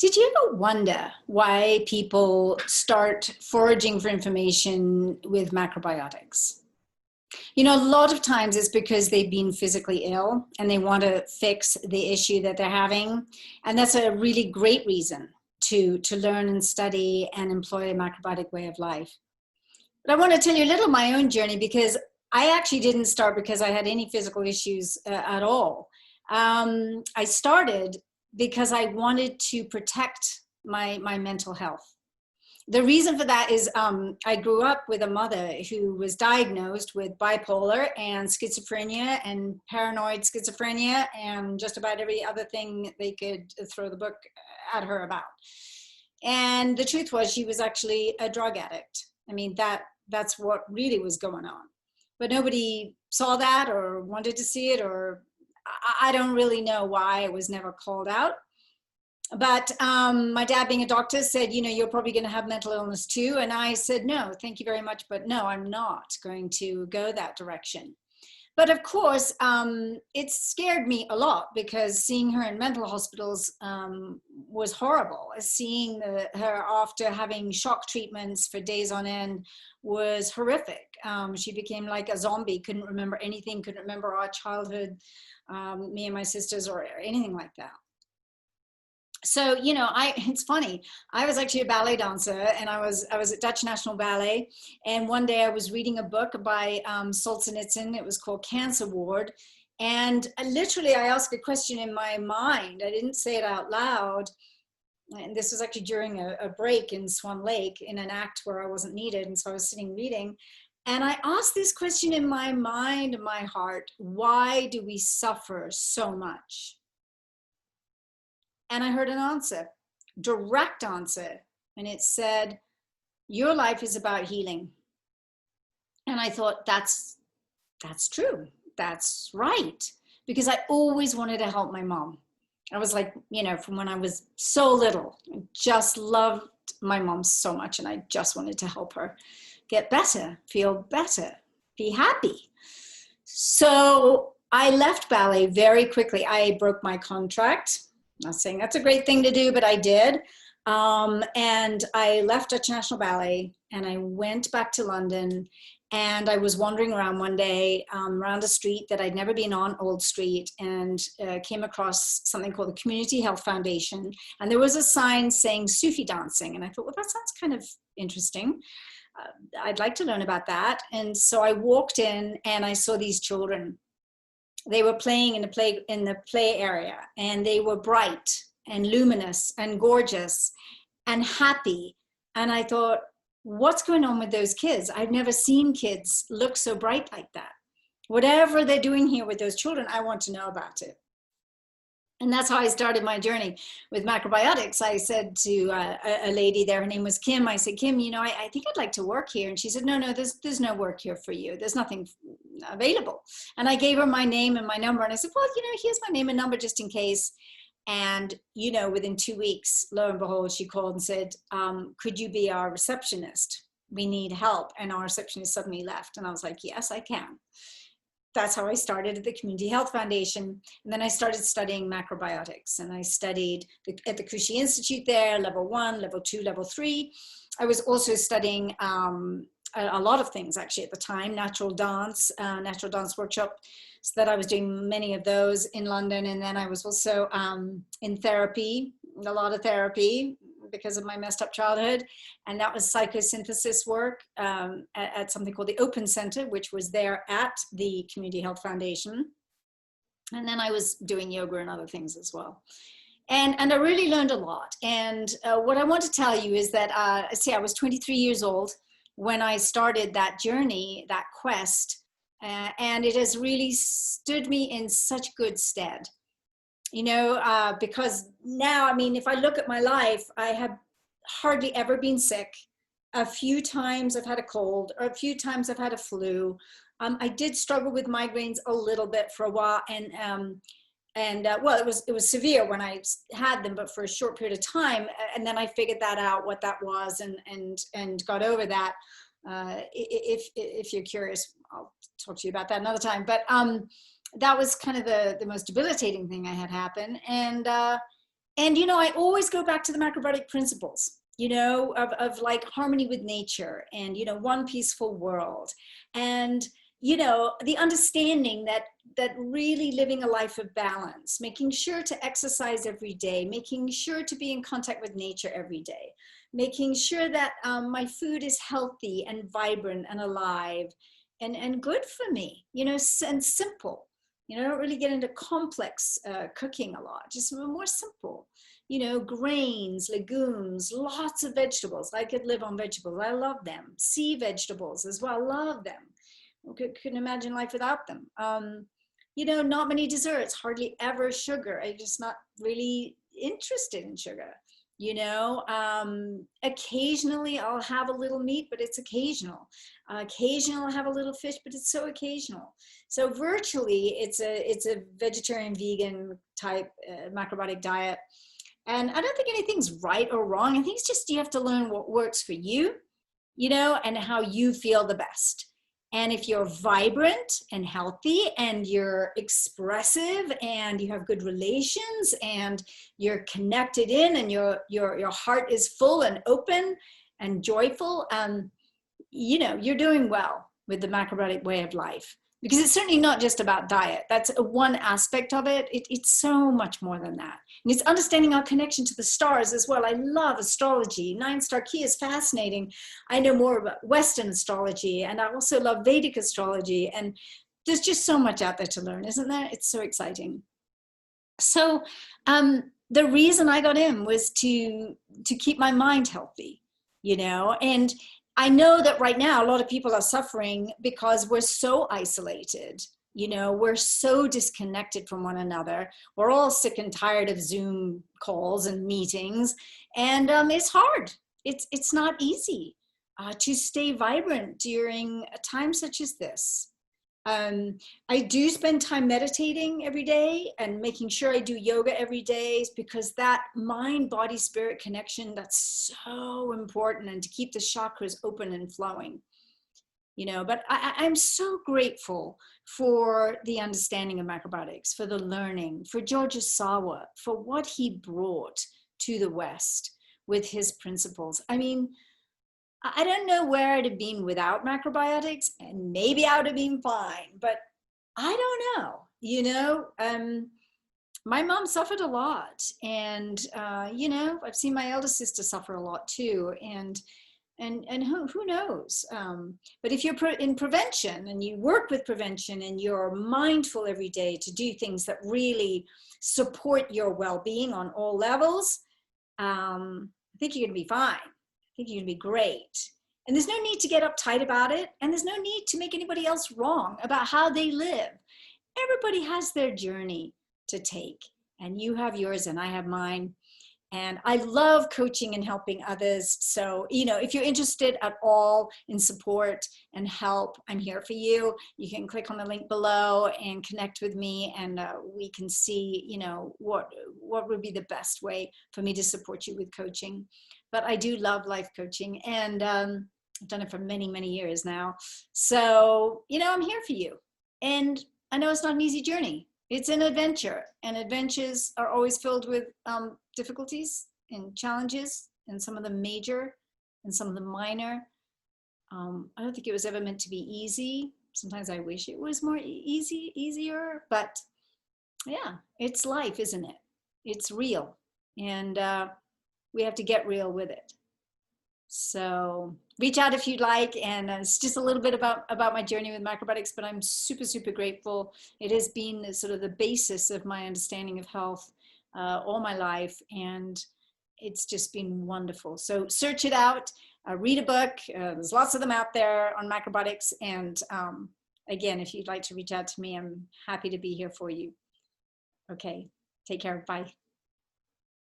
Did you ever wonder why people start foraging for information with macrobiotics? You know, a lot of times it's because they've been physically ill and they want to fix the issue that they're having. And that's a really great reason to learn and study and employ a macrobiotic way of life. But I want to tell you a little of my own journey because I actually didn't start because I had any physical issues at all. I started because I wanted to protect my mental health. The reason for that is I grew up with a mother who was diagnosed with bipolar and schizophrenia and paranoid schizophrenia and just about every other thing they could throw the book at her about. And the truth was she was actually a drug addict. I mean, that's what really was going on. But nobody saw that or wanted to see it, or I don't really know why it was never called out. But my dad, being a doctor, said, you know, you're probably going to have mental illness too. And I said, no, thank you very much. But no, I'm not going to go that direction. But of course, it scared me a lot because seeing her in mental hospitals was horrible. Seeing her after having shock treatments for days on end was horrific. She became like a zombie, couldn't remember anything, couldn't remember our childhood, me and my sisters or anything like that. So, you know, it's funny. I was actually a ballet dancer and I was at Dutch National Ballet. And one day I was reading a book by Solzhenitsyn. It was called Cancer Ward. And I asked a question in my mind. I didn't say it out loud. And this was actually during a break in Swan Lake in an act where I wasn't needed. And so I was sitting reading. And I asked this question in my mind and my heart: why do we suffer so much? And I heard an answer, direct answer. And it said, your life is about healing. And I thought, that's true. That's right. Because I always wanted to help my mom. I was like, you know, from when I was so little, I just loved my mom so much. And I just wanted to help her get better, feel better, be happy. So I left ballet very quickly. I broke my contract. Not saying that's a great thing to do, but I did. And I left Dutch National Ballet and I went back to London, and I was wandering around one day around a street that I'd never been on, Old Street, and came across something called the Community Health Foundation. And there was a sign saying Sufi dancing. And I thought, well, that sounds kind of interesting. I'd like to learn about that. And so I walked in and I saw these children. They were playing in the play area, and they were bright and luminous and gorgeous and happy. And I thought, what's going on with those kids? I've never seen kids look so bright like that. Whatever they're doing here with those children, I want to know about it. And that's how I started my journey with macrobiotics. I said to a lady there, her name was Kim. I said, Kim, you know, I think I'd like to work here. And she said, no, there's no work here for you. There's nothing available. And I gave her my name and my number. And I said, well, you know, here's my name and number just in case. And, you know, within 2 weeks, lo and behold, she called and said, could you be our receptionist? We need help. And our receptionist suddenly left. And I was like, yes, I can. That's how I started at the Community Health Foundation. And then I started studying macrobiotics, and I studied at the Kushi Institute there, level 1, level 2, level 3. I was also studying a lot of things actually at the time, natural dance workshop, so that I was doing many of those in London. And then I was also in therapy, a lot of therapy, because of my messed up childhood. And that was psychosynthesis work at something called the Open Center, which was there at the Community Health Foundation. And then I was doing yoga and other things as well. And I really learned a lot. And what I want to tell you is that, I was 23 years old when I started that journey, that quest, and it has really stood me in such good stead. You know, because now, I mean, if I look at my life, I have hardly ever been sick. A few times I've had a cold, or a few times I've had a flu. I did struggle with migraines a little bit for a while, well, it was severe when I had them, but for a short period of time. And then I figured that out, what that was, and got over that. If you're curious, I'll talk to you about that another time. But that was kind of the most debilitating thing I had happen. And And, you know, I always go back to the macrobiotic principles, you know, of like harmony with nature and, you know, one peaceful world. And, you know, the understanding that really living a life of balance, making sure to exercise every day, making sure to be in contact with nature every day, making sure that my food is healthy and vibrant and alive and good for me, you know, and simple. You know, I don't really get into complex cooking a lot, just more simple. You know, grains, legumes, lots of vegetables. I could live on vegetables. I love them. Sea vegetables as well. Love them. Couldn't imagine life without them. You know, not many desserts, hardly ever sugar. I'm just not really interested in sugar. You know, occasionally I'll have a little meat, but it's occasional. Occasionally I'll have a little fish, but it's so occasional. So virtually it's a vegetarian, vegan type macrobiotic diet. And I don't think anything's right or wrong. I think it's just you have to learn what works for you, you know, and how you feel the best. And if you're vibrant and healthy and you're expressive and you have good relations and you're connected in and your heart is full and open and joyful, you know, you're doing well with the macrobiotic way of life. Because it's certainly not just about diet. That's one aspect of it. It's so much more than that. And it's understanding our connection to the stars as well. I love astrology. 9-star key is fascinating. I know more about Western astrology, and I also love Vedic astrology. And there's just so much out there to learn, isn't there? It's so exciting. So the reason I got in was to keep my mind healthy, you know, and I know that right now a lot of people are suffering because we're so isolated. You know, we're so disconnected from one another. We're all sick and tired of Zoom calls and meetings, and it's hard. It's not easy to stay vibrant during a time such as this. I do spend time meditating every day and making sure I do yoga every day because that mind, body, spirit connection, that's so important, and to keep the chakras open and flowing, you know. But I'm so grateful for the understanding of macrobiotics, for the learning, for George Sawa, for what he brought to the West with his principles. I mean, I don't know where I'd have been without macrobiotics, and maybe I would have been fine, but I don't know, you know. My mom suffered a lot, and you know, I've seen my elder sister suffer a lot too, and who knows. But if you're in prevention and you work with prevention and you're mindful every day to do things that really support your well-being on all levels, I think you're gonna be fine. I think you're gonna be great. And there's no need to get uptight about it. And there's no need to make anybody else wrong about how they live. Everybody has their journey to take. And you have yours and I have mine. And I love coaching and helping others. So, you know, if you're interested at all in support and help, I'm here for you. You can click on the link below and connect with me, and we can see, you know, what would be the best way for me to support you with coaching. But I do love life coaching, and I've done it for many, many years now. So, you know, I'm here for you. And I know it's not an easy journey. It's an adventure, and adventures are always filled with difficulties and challenges, and some of them major and some of them minor. I don't think it was ever meant to be easy. Sometimes I wish it was more easier, but yeah, it's life, isn't it? It's real, and we have to get real with it. So reach out if you'd like, and it's just a little bit about my journey with macrobiotics, but I'm super, super grateful. It has been sort of the basis of my understanding of health all my life, and it's just been wonderful. So search it out, read a book. There's lots of them out there on macrobiotics, and again, if you'd like to reach out to me, I'm happy to be here for you. Okay, take care, bye.